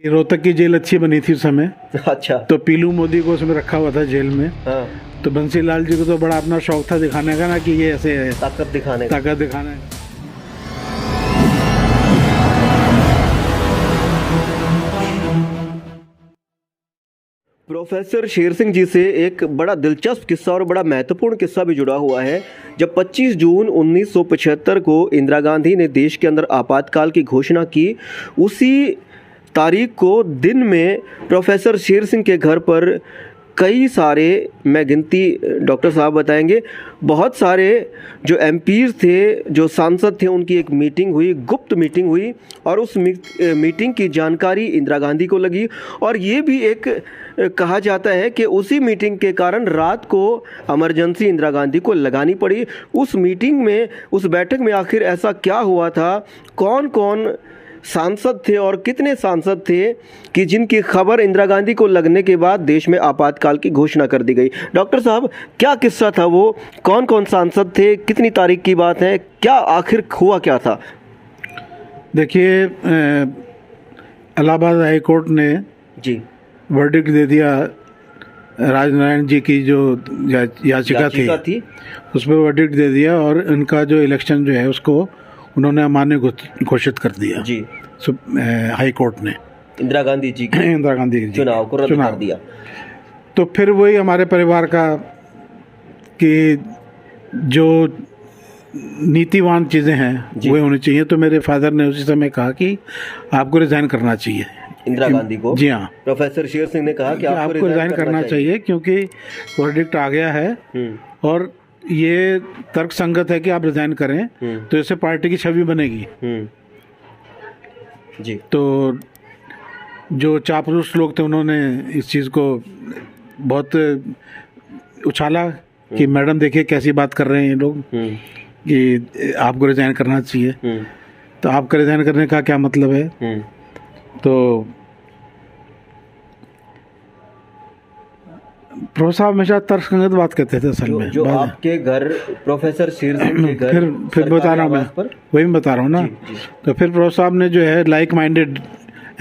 रोहतक की जेल अच्छी बनी थी उस समय, अच्छा। तो पीलू मोदी को उसमें रखा हुआ था जेल में। हाँ, तो बंसीलाल जी को तो बड़ा अपना शौक था दिखाने का ना कि ये ऐसे है, ताकत दिखाने का। ताकत दिखाना है। प्रोफेसर शेर सिंह जी से एक बड़ा दिलचस्प किस्सा और बड़ा महत्वपूर्ण किस्सा भी जुड़ा हुआ है। जब 25 जून 1975 को इंदिरा गांधी ने देश के अंदर आपातकाल की घोषणा की, उसी तारीख को दिन में प्रोफेसर शेर सिंह के घर पर कई सारे, मैं गिनती डॉक्टर साहब बताएंगे, बहुत सारे जो एमपीज थे, जो सांसद थे, उनकी एक मीटिंग हुई, गुप्त मीटिंग हुई, और उस मीटिंग की जानकारी इंदिरा गांधी को लगी। और ये भी एक कहा जाता है कि उसी मीटिंग के कारण रात को इमरजेंसी इंदिरा गांधी को लगानी पड़ी। उस मीटिंग में, उस बैठक में आखिर ऐसा क्या हुआ था, कौन कौन सांसद थे और कितने सांसद थे कि जिनकी खबर इंदिरा गांधी को लगने के बाद देश में आपातकाल की घोषणा कर दी गई। डॉक्टर साहब, क्या किस्सा था वो, कौन कौन सांसद थे, कितनी तारीख की बात है, क्या आखिर हुआ क्या था? देखिए, इलाहाबाद हाई कोर्ट ने जी वर्डिक्ट दे दिया राजनारायण जी की जो याचिका थी, उस पर वर्डिक्ट दे दिया, और इनका जो इलेक्शन जो है उसको उन्होंने अमान्य घोषित कर दिया जी। हाई कोर्ट ने इंदिरा गांधी जी के चुनाव को रद्द कर दिया। तो फिर वही हमारे परिवार का कि जो नीतिवान चीज़ें हैं वो होनी चाहिए। तो मेरे फादर ने उसी समय कहा कि आपको रिजाइन करना चाहिए इंदिरा गांधी को। जी हाँ, प्रोफेसर शेर सिंह ने कहा कि आपको रिजाइन करना चाहिए क्योंकि वर्डिक्ट आ गया है और ये तर्क संगत है कि आप रिजाइन करें, तो इससे पार्टी की छवि बनेगी। जी। तो जो चापलूस लोग थे उन्होंने इस चीज़ को बहुत उछाला कि मैडम देखिए कैसी बात कर रहे हैं ये लोग कि आपको रिजाइन करना चाहिए। तो आपका रिजाइन करने का क्या मतलब है? तो प्रोफेसर साहब हमेशा तर्कसंगत बात कहते थे असल में। जो आपके घर प्रोफेसर शेर सिंह के घर, फिर बता रहा हूँ मैं, वही मैं बता रहा हूँ ना। तो फिर प्रोफेसर साहब ने जो है लाइक माइंडेड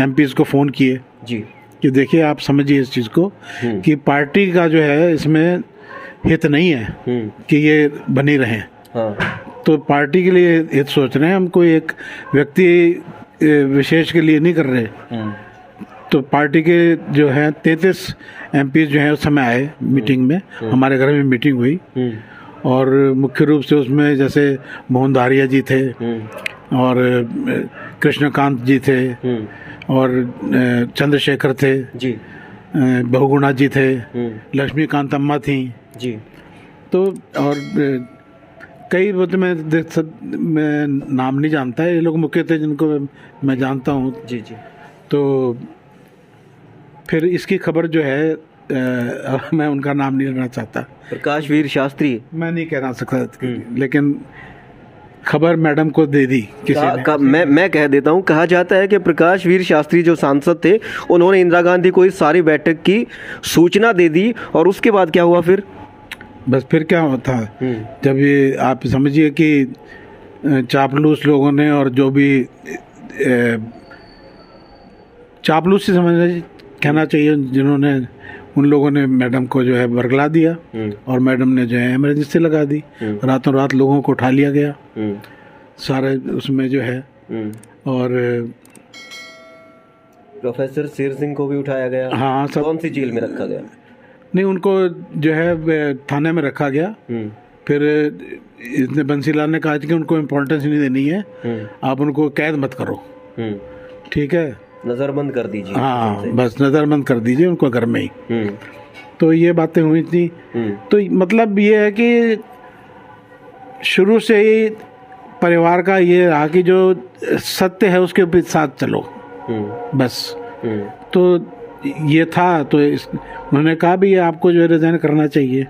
एमपीज को फ़ोन किए जी कि देखिए आप समझिए इस चीज़ को कि पार्टी का जो है इसमें हित नहीं है कि ये बनी रहे। हाँ। तो पार्टी के लिए हित सोच रहे हैं, हम कोई एक व्यक्ति विशेष के लिए नहीं कर रहे। तो पार्टी के जो है 33 एमपी जो है उस समय आए मीटिंग में, हमारे घर में मीटिंग हुई, और मुख्य रूप से उसमें जैसे मोहन धारिया जी थे और कृष्णकांत जी थे और चंद्रशेखर थे जी, बहुगुणा जी थे, लक्ष्मीकांत अम्मा थी जी। तो और कई वो तो मैं नाम नहीं जानता है, ये लोग मुख्य थे जिनको मैं जानता हूँ जी जी। तो फिर इसकी खबर जो है मैं उनका नाम नहीं लेना चाहता, प्रकाश वीर शास्त्री, मैं नहीं कहना सकता, लेकिन खबर मैडम को दे दी किसी ने। मैं कह देता हूँ, कहा जाता है कि प्रकाश वीर शास्त्री जो सांसद थे उन्होंने इंदिरा गांधी को इस सारी बैठक की सूचना दे दी, और उसके बाद क्या हुआ फिर? बस फिर क्या होता जब ये आप समझिए कि चापलूस लोगों ने, और जो भी चापलूस से कहना चाहिए, जिन्होंने, उन लोगों ने मैडम को जो है बरगला दिया, और मैडम ने जो है इमरजेंसी लगा दी, रातों रात लोगों को उठा लिया गया सारे उसमें जो है। और प्रोफेसर शेर सिंह को भी उठाया गया। हाँ, सब। कौन सी जेल में रखा गया? नहीं, उनको जो है थाने में रखा गया। फिर इसने बंसीलाल ने कहा कि उनको इम्पोर्टेंस नहीं देनी है, आप उनको कैद मत करो, ठीक है, नजरबंद कर दीजिए। हाँ, बस नजरबंद कर दीजिए उनको घर में ही। तो ये बातें हुई थी। तो मतलब ये है कि शुरू से ही परिवार का ये रहा कि जो सत्य है उसके साथ चलो, बस। तो ये था, तो उन्होंने कहा भी आपको जो रिजाइन करना चाहिए,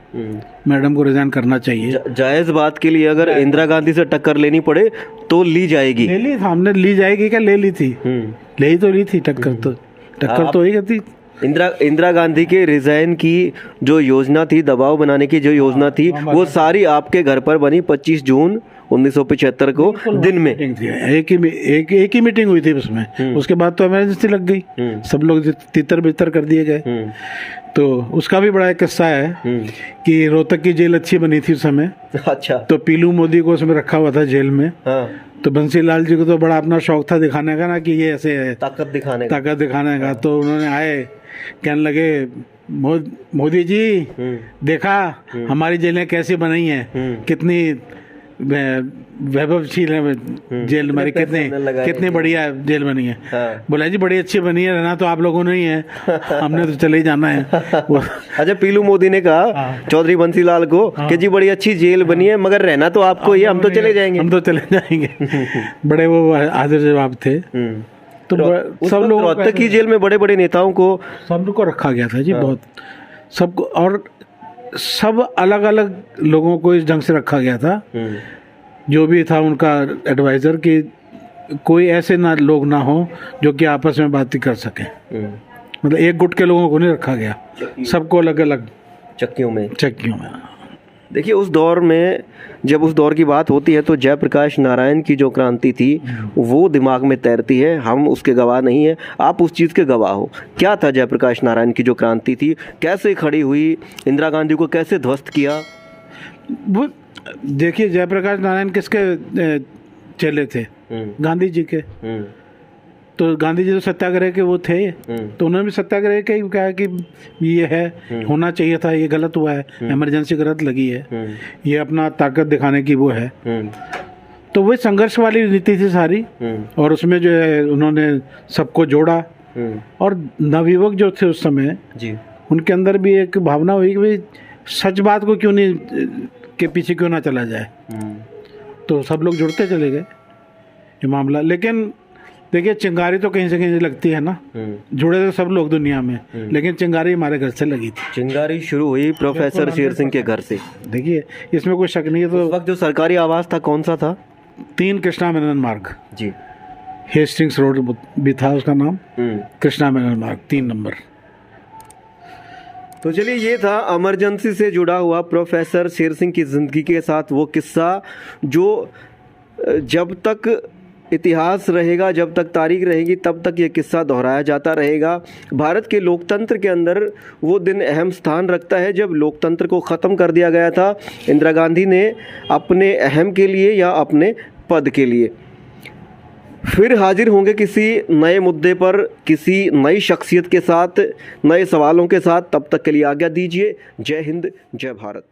मैडम को रिजाइन करना चाहिए। जायज बात के लिए अगर इंदिरा गांधी से टक्कर लेनी पड़े तो ली जाएगी। ले ली, हमने ली जाएगी क्या, ले ली थी, ले ही तो ली थी टक्कर, तो टक्कर तो ही थी। इंदिरा गांधी के रिजाइन की जो योजना थी, दबाव बनाने की जो योजना थी, वो सारी आपके घर पर बनी 25 जून 1975 को दिन में। मीटिंग थी, एक ही मीटिंग हुई थी उसमें। उसके बाद तो इमरजेंसी लग गई, सब लोग तितर बितर कर दिए गए। तो उसका भी बड़ा एक किस्सा है कि रोहतक की जेल अच्छी बनी थी उस समय। अच्छा। तो पीलू मोदी को उसमें रखा हुआ था जेल में। हाँ। तो बंसीलाल जी को तो बड़ा अपना शौक था दिखाने का ना कि ये ऐसे है, ताकत दिखाने का। तो उन्होंने आए, कहने लगे मोदी जी देखा हमारी जेलें कैसी बनाई हैं, कितनी वैभवशील है जेल हमारी, कितनी बढ़िया जेल बनी है। हाँ। बोला जी बड़ी अच्छी बनी है, रहना तो आप लोगों ने ही है, हमने तो चले ही जाना है। अच्छा, पीलू मोदी ने कहा चौधरी बंसीलाल को कि जी बड़ी अच्छी जेल बनी है, मगर रहना तो आपको ही, हम तो चले जाएंगे। बड़े वो हाजिर जवाब थे। तो सब लोग रोहतक की जेल में बड़े बड़े नेताओं को सबको रखा गया था जी। बहुत सबको, और सब अलग अलग लोगों को इस ढंग से रखा गया था, जो भी था उनका एडवाइजर, कि कोई ऐसे ना लोग ना हो जो कि आपस में बात कर सकें। मतलब एक गुट के लोगों को नहीं रखा गया, सबको अलग अलग चक्कियों में। देखिए, उस दौर में जब उस दौर की बात होती है तो जयप्रकाश नारायण की जो क्रांति थी वो दिमाग में तैरती है। हम उसके गवाह नहीं है, आप उस चीज़ के गवाह हो। क्या था जयप्रकाश नारायण की जो क्रांति थी, कैसे खड़ी हुई, इंदिरा गांधी को कैसे ध्वस्त किया? वो देखिए, जयप्रकाश नारायण किसके चेले थे? गांधी जी के। तो गांधी जी तो सत्याग्रह के वो थे, तो उन्होंने भी सत्याग्रह के ही कहा कि ये है, होना चाहिए था, ये गलत हुआ है, इमरजेंसी गलत लगी है, ये अपना ताकत दिखाने की वो है। तो वही संघर्ष वाली नीति थी सारी, और उसमें जो है उन्होंने सबको जोड़ा। और नवयुवक जो थे उस समय जी, उनके अंदर भी एक भावना हुई कि भाई सच बात को क्यों नहीं, के पीछे क्यों ना चला जाए। तो सब लोग जुड़ते चले गए ये मामला। लेकिन देखिए, चिंगारी तो कहीं से कहीं लगती है ना, जुड़े तो सब लोग दुनिया में, लेकिन चिंगारी हमारे घर से लगी थी। चिंगारी शुरू हुई प्रोफेसर शेर सिंह के घर से। देखिए, इसमें कोई शक नहीं है। तो उस वक्त जो सरकारी आवास था कौन सा था? 3 कृष्णा मेनन मार्ग जी, हेस्टिंग्स रोड भी था उसका नाम, कृष्णा मेनन मार्ग 3 नंबर। तो चलिए, ये था इमरजेंसी से जुड़ा हुआ प्रोफेसर शेर सिंह की ज़िंदगी के साथ वो किस्सा जो जब तक इतिहास रहेगा, जब तक तारीख रहेगी, तब तक ये किस्सा दोहराया जाता रहेगा। भारत के लोकतंत्र के अंदर वो दिन अहम स्थान रखता है जब लोकतंत्र को ख़त्म कर दिया गया था इंदिरा गांधी ने, अपने अहम के लिए या अपने पद के लिए। फिर हाजिर होंगे किसी नए मुद्दे पर, किसी नई शख्सियत के साथ, नए सवालों के साथ। तब तक के लिए आज्ञा दीजिए। जय हिंद, जय भारत।